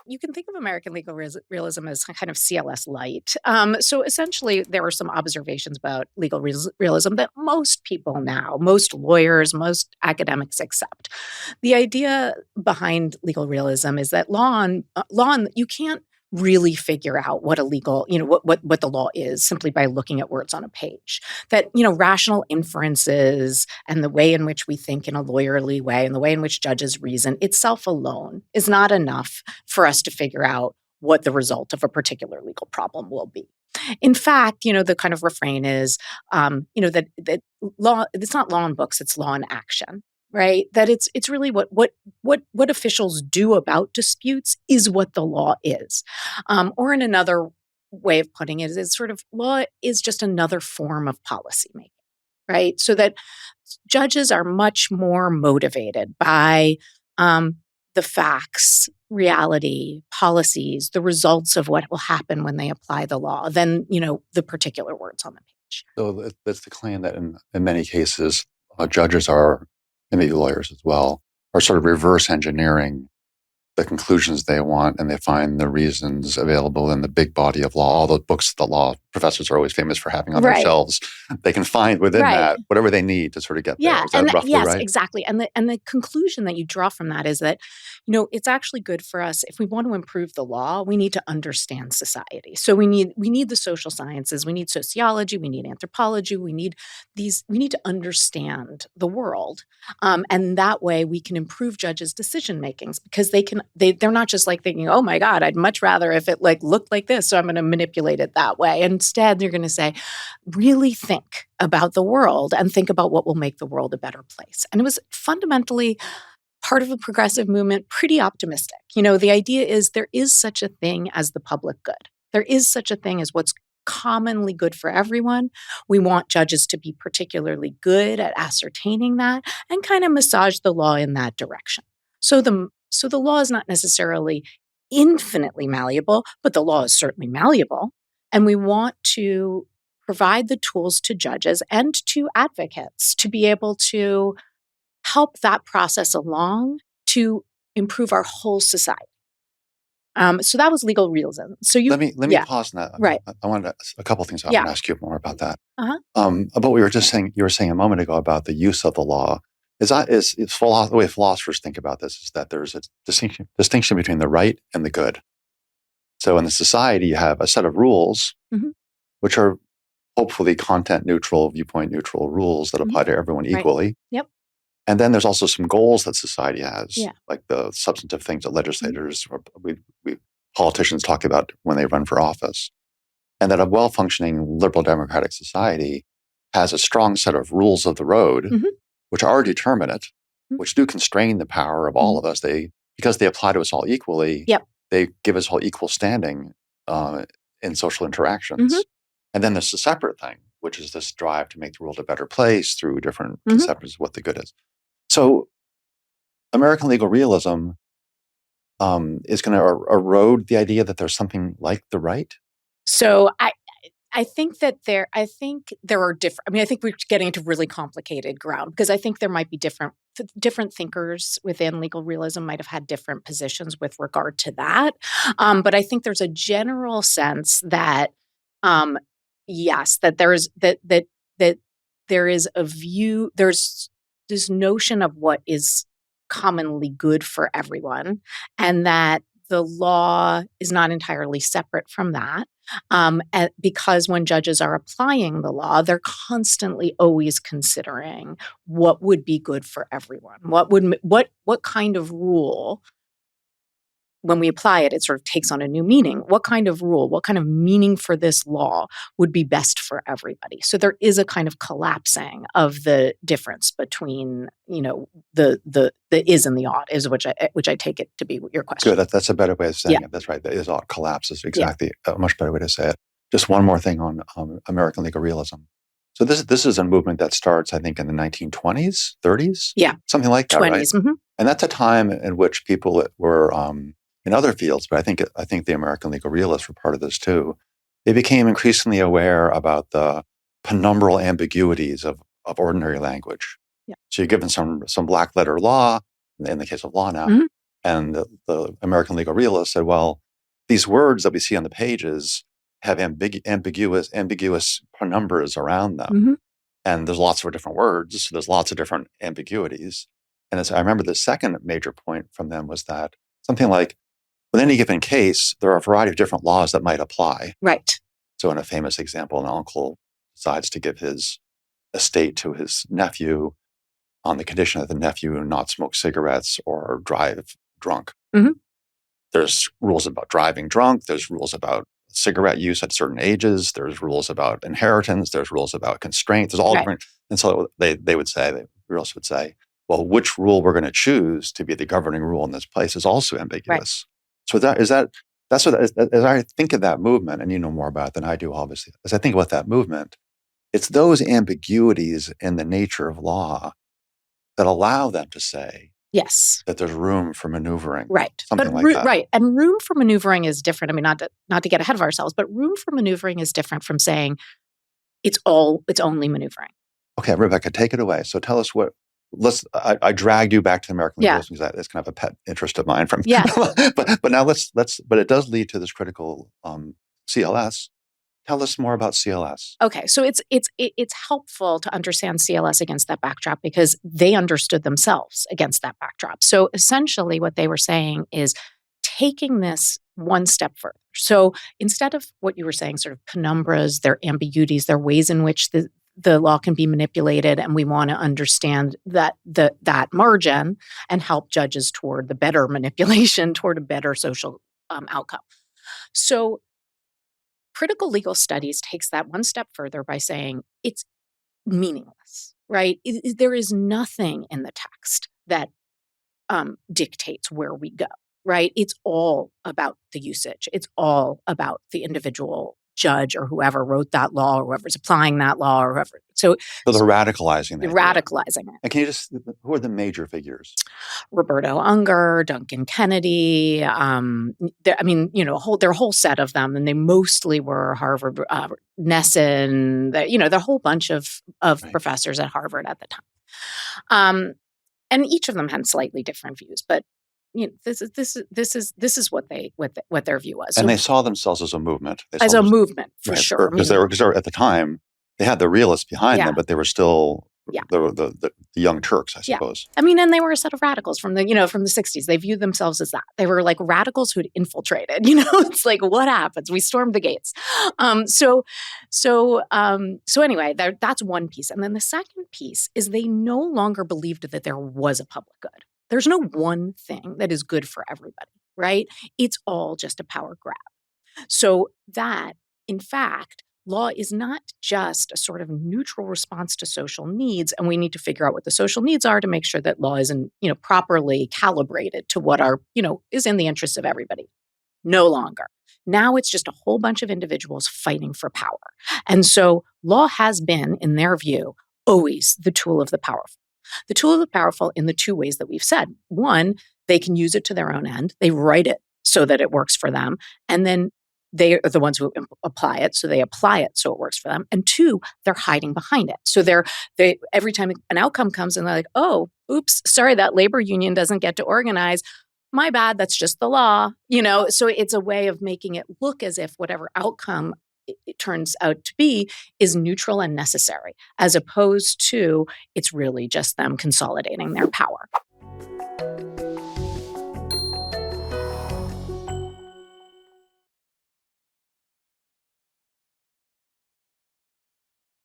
You can think of American legal realism as kind of CLS light. So essentially, there were some observations about legal realism that most people now, most lawyers, most academics accept. The idea behind legal realism is that you can't really figure out what a legal, what the law is simply by looking at words on a page. That, rational inferences and the way in which we think in a lawyerly way and the way in which judges reason itself alone is not enough for us to figure out what the result of a particular legal problem will be. In fact, the kind of refrain is, that law, it's not law in books, it's law in action. Right? That it's really what officials do about disputes is what the law is. Or in another way of putting it, is sort of law is just another form of policymaking, right? So that judges are much more motivated by the facts, reality, policies, the results of what will happen when they apply the law than, the particular words on the page. So that's the claim that in many cases, judges are, and maybe lawyers as well, are sort of reverse engineering the conclusions they want, and they find the reasons available in the big body of law. All the books that law professors are always famous for having on their shelves, they can find within that whatever they need to sort of get there. Is that roughly right? Exactly. And the conclusion that you draw from that is that, it's actually good for us if we want to improve the law. We need to understand society. So we need the social sciences, we need sociology, we need anthropology, we need to understand the world, and that way we can improve judges' decision makings because they're not just like thinking, oh my God, I'd much rather if it looked like this, so I'm going to manipulate it that way. Instead, they're going to say, really think about the world and think about what will make the world a better place. And it was fundamentally part of a progressive movement, pretty optimistic. The idea is there is such a thing as the public good. There is such a thing as what's commonly good for everyone. We want judges to be particularly good at ascertaining that and kind of massage the law in that direction. So the law is not necessarily infinitely malleable, but the law is certainly malleable. And we want to provide the tools to judges and to advocates to be able to help that process along to improve our whole society. So that was legal realism. So let me pause on that. Right. I wanted a couple of things I want to ask you more about that. Uh-huh. About what you were saying a moment ago about the use of the law. The way philosophers think about this is that there's a distinction between the right and the good. So in the society, you have a set of rules, which are hopefully content neutral, viewpoint neutral rules that apply to everyone equally. Right. Yep. And then there's also some goals that society has, like the substantive things that legislators or politicians talk about when they run for office. And that a well-functioning liberal democratic society has a strong set of rules of the road, which are determinate, which do constrain the power of all of us. Because they apply to us all equally, they give us all equal standing in social interactions. And then there's a separate thing, which is this drive to make the world a better place through different conceptions of what the good is. So American legal realism is going to erode the idea that there's something like the right? So I think there are different. I mean, I think we're getting into really complicated ground because I think there might be different thinkers within legal realism might have had different positions with regard to that. But I think there's a general sense that yes, that there is a view. There's this notion of what is commonly good for everyone, and that the law is not entirely separate from that. Because when judges are applying the law, they're constantly always considering what would be good for everyone. What kind of rule, when we apply it, it sort of takes on a new meaning. What kind of rule, what kind of meaning for this law would be best for everybody? So there is a kind of collapsing of the difference between, the is and the ought, is which I take it to be your question. Good. That's a better way of saying it. That's right. The is ought collapses exactly a much better way to say it. Just one more thing on American legal realism. So this is a movement that starts, I think, in the 1920s, 30s, something like that, 20s, right? Mm-hmm. And that's a time in which people were in other fields, but I think the American legal realists were part of this too. They became increasingly aware about the penumbral ambiguities of ordinary language. Yeah. So you're given some black letter law, in the case of law now, And the American legal realist said, well, these words that we see on the pages have ambiguous penumbras around them. Mm-hmm. And there's lots of different words, so there's lots of different ambiguities. And as I remember, the second major point from them was that something like, with any given case, there are a variety of different laws that might apply. Right. So in a famous example, an uncle decides to give his estate to his nephew on the condition that the nephew not smoke cigarettes or drive drunk. Mm-hmm. There's rules about driving drunk. There's rules about cigarette use at certain ages. There's rules about inheritance. There's rules about constraint. There's all different. And so they would say, the realist would say, well, which rule we're going to choose to be the governing rule in this place is also ambiguous. Right. So that's what, as I think of that movement, and you know more about it than I do, obviously, as I think about that movement, it's those ambiguities in the nature of law that allow them to say, yes, that there's room for maneuvering. Right. Something like that. Right. And room for maneuvering is different. I mean, not to get ahead of ourselves, but room for maneuvering is different from saying it's only maneuvering. Okay, Rebecca, take it away. So tell us I dragged you back to American legalism because that's kind of a pet interest of mine from but now but it does lead to this critical CLS. Tell us more about CLS. Okay, so it's helpful to understand CLS against that backdrop because they understood themselves against that backdrop. So essentially what they were saying is taking this one step further. So instead of what you were saying, sort of penumbras, their ambiguities, their ways in which the law can be manipulated, and we want to understand that margin and help judges toward the better manipulation, toward a better social outcome. So critical legal studies takes that one step further by saying it's meaningless, right? There is nothing in the text that dictates where we go, right? It's all about the usage. It's all about the individual judge or whoever wrote that law or whoever's applying that law or whoever. So they're radicalizing that. Radicalizing it. And can you who are the major figures? Roberto Unger, Duncan Kennedy. There are a whole set of them, and they mostly were Harvard, Nesson. There are a whole bunch of professors at Harvard at the time, and each of them had slightly different views, but. This is what their view was, and they saw themselves as a movement. A movement, for sure. Because they were at the time they had the realists behind them, but they were still the young Turks, I suppose. I mean, and they were a set of radicals from the 60s. They viewed themselves as that. They were like radicals who'd infiltrated. It's like, what happens? We stormed the gates. So anyway, that's one piece, and then the second piece is they no longer believed that there was a public good. There's no one thing that is good for everybody, right? It's all just a power grab. So that, in fact, law is not just a sort of neutral response to social needs, and we need to figure out what the social needs are to make sure that law is properly calibrated to what is in the interest of everybody. No longer. Now it's just a whole bunch of individuals fighting for power. And so law has been, in their view, always the tool of the powerful. The tool of the powerful in the two ways that we've said. One, they can use it to their own end. They write it so that it works for them. And then they are the ones who apply it. So they apply it so it works for them. And two, they're hiding behind it. So they every time an outcome comes and they're like, oh, oops, sorry, that labor union doesn't get to organize. My bad, that's just the law. So it's a way of making it look as if whatever outcome it turns out to be is neutral and necessary, as opposed to it's really just them consolidating their power.